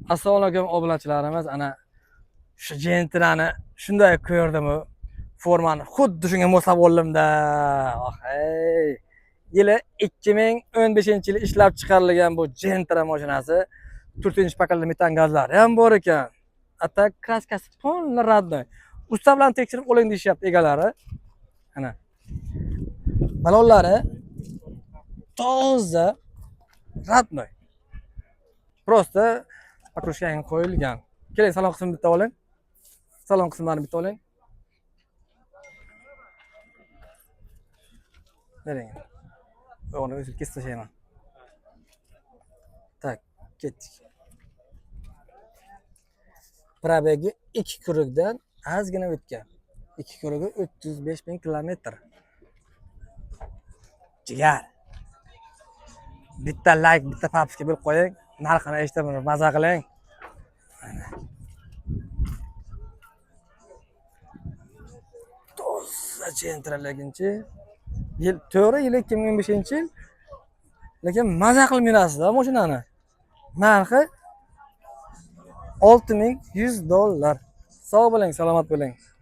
Assalomu alaykum obunachilarimiz. Ana shu jentrani shunday ko'rdim, formani xuddi shunga moslab oldimda. Hey. Yili 2015-yil ishlab chiqarilgan bu jentra mashinasi 4-paketli metan gazlari ham bor ekan. Hatta kraskasi to'liq radnoy. Usta bilan tekshirib oling deyishyapti egalari. Ana. Balonlari toza radnoy. Prosta pakrushkaga qo'yilgan. Keling, salon qismini bitta oling. Salon qismlarini bitta oling. Bering. Onu o'zib kesib tashlayman. Tak, ketdik. Probegi 2 kurukdan ozgina o'tgan. 2 kurugi 305.000 kilometr. Jigar. Bitta like, bitta papska berib qo'ying. Narxini eshitib, maza qiling. Toza jentralaginchi. Yil to'g'ri, yil 2015-yil. Lekin maza qilib yurasiz-da mashinani. Narxi $6.100. Sog' bo'ling, salomat bo'ling.